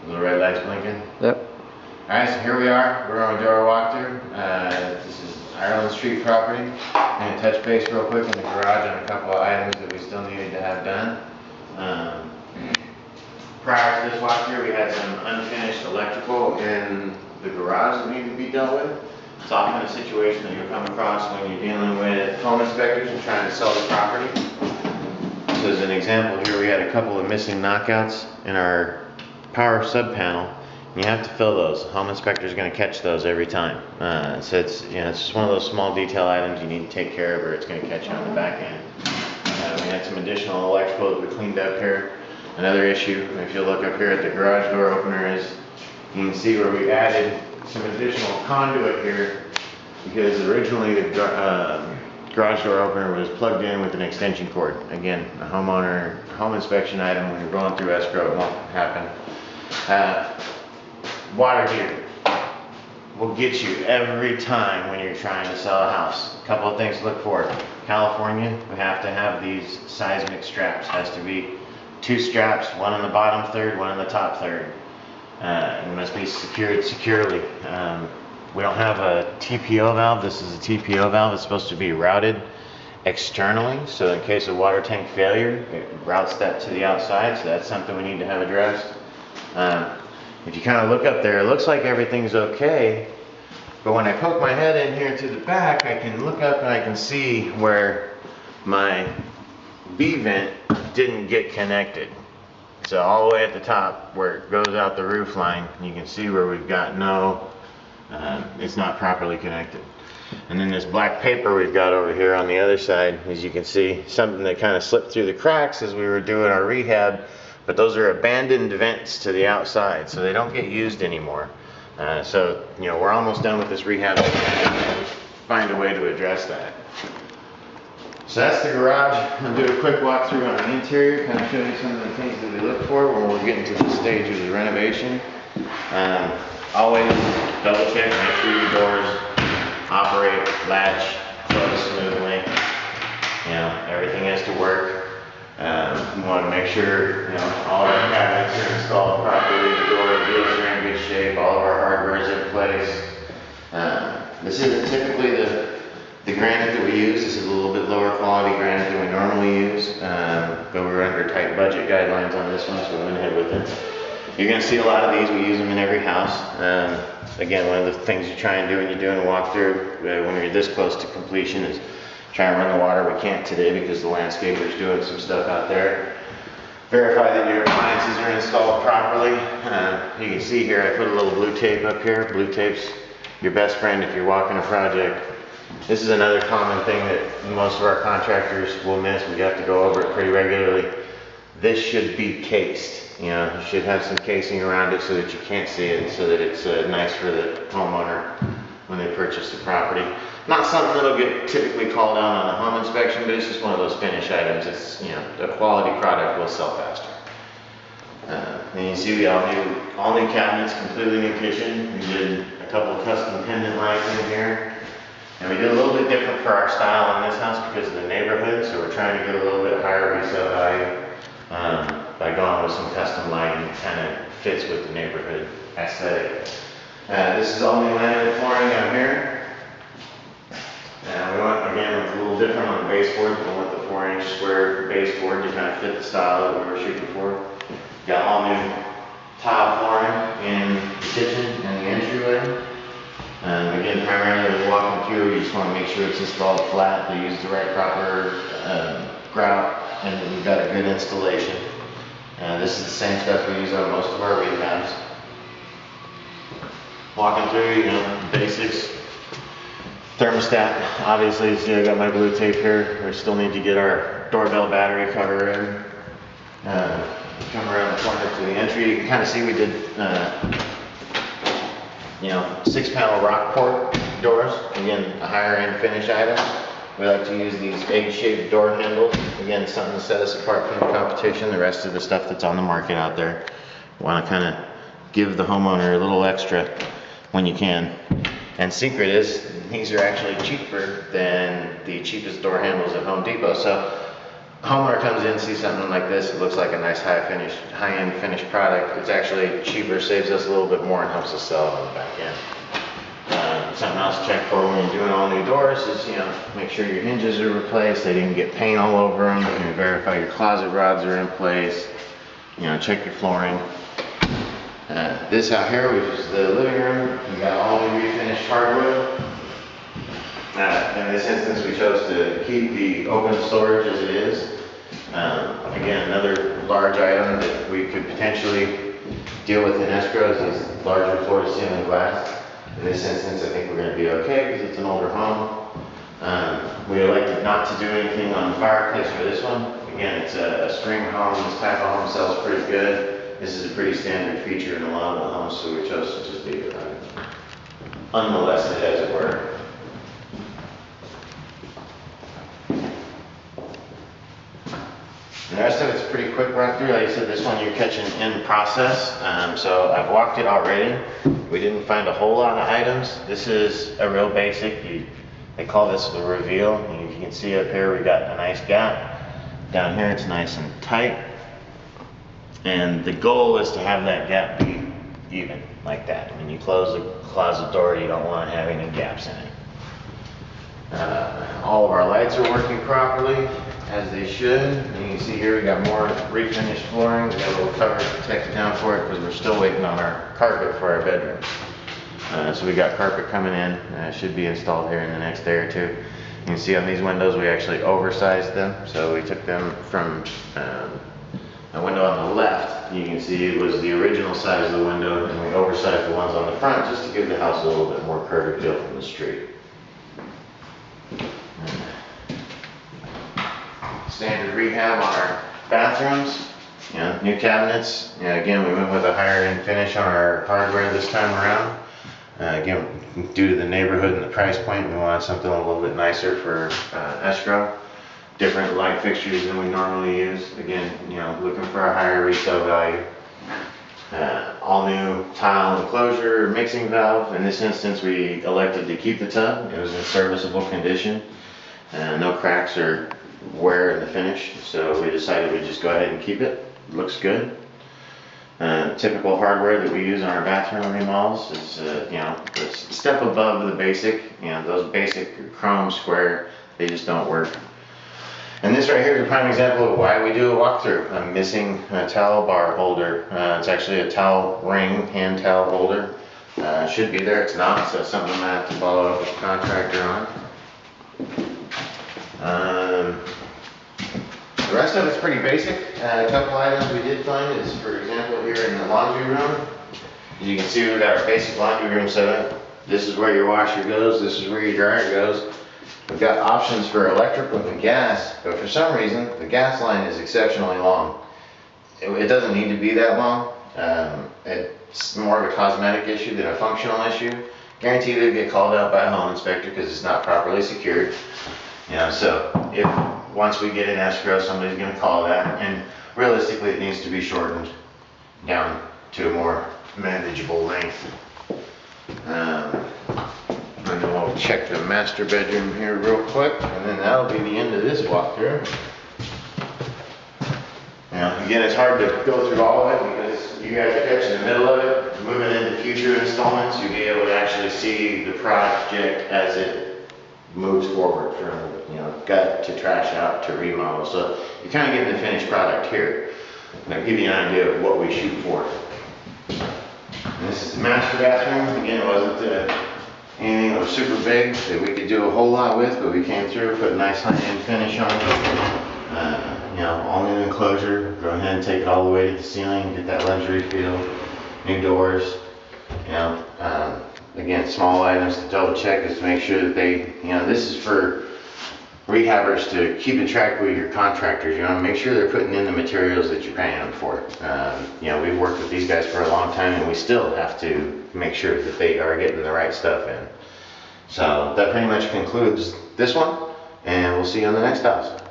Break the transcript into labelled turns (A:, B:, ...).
A: Little red lights blinking.
B: Yep.
A: Alright, so here we are. We're on a door walkthrough. This is Ireland Street property. I'm going to touch base real quick in the garage on a couple of items that we still needed to have done. Prior to this walkthrough, we had some unfinished electrical in the garage that needed to be dealt with. It's often a situation that you'll come across when you're dealing with home inspectors and trying to sell the property. So as an example here, we had a couple of missing knockouts in our power sub panel. You have to fill those. Home inspector is going to catch those every time. So it's it's just one of those small detail items you need to take care of, or it's going to catch you on the back end. We had some additional electrical that we cleaned up here. Another issue, if you look up here at the garage door opener, is you can see where we added some additional conduit here, because originally the garage door opener was plugged in with an extension cord. Again, a home inspection item. When you're going through escrow, it won't happen. Water heater will get you every time when you're trying to sell a house. A couple of things to look for. California, we have to have these seismic straps. It has to be 2 straps, one on the bottom third, one on the top third. It must be secured securely. We don't have a TPO valve. This is a TPO valve. It's supposed to be routed externally, so in case of water tank failure, it routes that to the outside, so that's something we need to have addressed. If you kind of look up there, it looks like everything's okay, but when I poke my head in here to the back, I can look up and I can see where my B vent didn't get connected. So all the way at the top where it goes out the roof line, you can see where we've got it's not properly connected. And then this black paper we've got over here on the other side, as you can see, something that kind of slipped through the cracks as we were doing our rehab, but those are abandoned vents to the outside, so they don't get used anymore. So we're almost done with this rehab. Find a way to address that. So that's the garage. I'll do a quick walkthrough on the interior, kind of show you some of the things that we look for when we're getting to the stage of the renovation. Always double check, make sure your doors operate, latch, close smoothly. Everything has to work. We want to make sure all of our cabinets are installed properly, the door wheels are in good shape, all of our hardware is in place. This isn't typically the granite that we use. This is a little bit lower quality granite than we normally use, but we're under tight budget guidelines on this one, so we went ahead with it. You're going to see a lot of these. We use them in every house. Again, one of the things you try and do when you're doing a walkthrough, when you're this close to completion, is try and run the water. We can't today because the landscaper's doing some stuff out there. Verify that your appliances are installed properly. You can see here I put a little blue tape up here. Blue tape's your best friend if you're walking a project. This is another common thing that most of our contractors will miss. We have to go over it pretty regularly. This should be cased. You should have some casing around it so that you can't see it, so that it's nice for the homeowner when they purchase the property. Not something that'll get typically called out on a home inspection, but it's just one of those finish items. It's a quality product will sell faster. And you see we all new cabinets, completely new kitchen. We did a couple of custom pendant lights in here. And we did a little bit different for our style in this house because of the neighborhood, so we're trying to get a little bit higher resale value by going with some custom lighting that kind of fits with the neighborhood aesthetic. This is all new laminate flooring out here. We went again with a little different on the baseboard. We went with the 4-inch square baseboard to kind of fit the style that we were shooting for. Got all new tile flooring in the kitchen and the entryway. Again, primarily when you're walking through, you just want to make sure it's installed flat. They use the right proper grout, and we've got a good installation. This is the same stuff we use on most of our rehabs. Walking through, basics. Thermostat, obviously, see I got my blue tape here. We still need to get our doorbell battery cover in. Come around the corner to the entry. You can kind of see we did 6-panel Rockport doors. Again, a higher end finish item. We like to use these egg-shaped door handles. Again, something to set us apart from the competition. The rest of the stuff that's on the market out there, want to kind of give the homeowner a little extra when you can. And secret is, these are actually cheaper than the cheapest door handles at Home Depot. So homeowner comes in, sees something like this, it looks like a nice high-end finished product. It's actually cheaper, saves us a little bit more, and helps us sell it on the back end. Something else to check for when you're doing all new doors is, make sure your hinges are replaced, they didn't get paint all over them, verify your closet rods are in place, check your flooring. This out here, which is the living room, we got all new refinished hardwood. In this instance, we chose to keep the open storage as it is. Again, another large item that we could potentially deal with in escrow is these larger floor-to-ceiling glass. In this instance, I think we're going to be okay because it's an older home. We elected not to do anything on the fireplace for this one. Again, it's a string home. This type of home sells pretty good. This is a pretty standard feature in a lot of the homes, so we chose to just leave it unmolested, as it were. The rest of it's a pretty quick run through. Like I said, this one you're catching in process. So I've walked it already. We didn't find a whole lot of items. This is a real basic. They call this the reveal. And you can see up here we got a nice gap. Down here it's nice and tight. And the goal is to have that gap be even, like that. When you close the closet door, you don't want to have any gaps in it. All of our lights are working properly, as they should. And you can see here we got more refinished flooring. We got a little cover protected down for it because we're still waiting on our carpet for our bedroom. So we got carpet coming in. It should be installed here in the next day or two. You can see on these windows we actually oversized them. So we took them from a window on the left. You can see it was the original size of the window, and we oversized the ones on the front just to give the house a little bit more curved feel from the street. Standard rehab on our bathrooms, new cabinets. Again, we went with a higher end finish on our hardware this time around. Again, due to the neighborhood and the price point, we wanted something a little bit nicer for escrow. Different light fixtures than we normally use. Again, looking for a higher resale value. All new tile enclosure, mixing valve. In this instance, we elected to keep the tub. It was in serviceable condition. No cracks or wear in the finish, so we decided we'd just go ahead and keep it. It looks good. Typical hardware that we use on our bathroom remodels is, it's a step above the basic. Those basic chrome square, they just don't work. And this right here is a prime example of why we do a walkthrough. I'm missing a towel bar holder. It's actually a towel ring, hand towel holder. It should be there, it's not, so it's something I'm gonna have to follow up with the contractor on. The rest of it's pretty basic. A couple items we did find is, for example, here in the laundry room. As you can see, we've got our basic laundry room set up. This is where your washer goes, this is where your dryer goes. We've got options for electrical and gas, but for some reason, the gas line is exceptionally long. It doesn't need to be that long. It's more of a cosmetic issue than a functional issue. Guaranteed it'll get called out by a home inspector because it's not properly secured. So if once we get in escrow, somebody's going to call that, and realistically it needs to be shortened down to a more manageable length. And then we'll check the master bedroom here real quick, and then that'll be the end of this walkthrough. Again, it's hard to go through all of it because you guys are catching the middle of it. Moving into future installments, you'll be able to actually see the project as it moves forward from gut to trash out to remodel. So you're kind of getting the finished product here. I'll give you an idea of what we shoot for. And this is the master bathroom. Again, it wasn't anything that was super big that we could do a whole lot with, but we came through, put a nice high-end finish on it. All new enclosure. Go ahead and take it all the way to the ceiling, get that luxury feel. New doors. Again, small items to double check is to make sure that they, this is for rehabbers to keep in track with your contractors. Make sure they're putting in the materials that you're paying them for. We've worked with these guys for a long time, and we still have to make sure that they are getting the right stuff in. So that pretty much concludes this one, and we'll see you on the next house.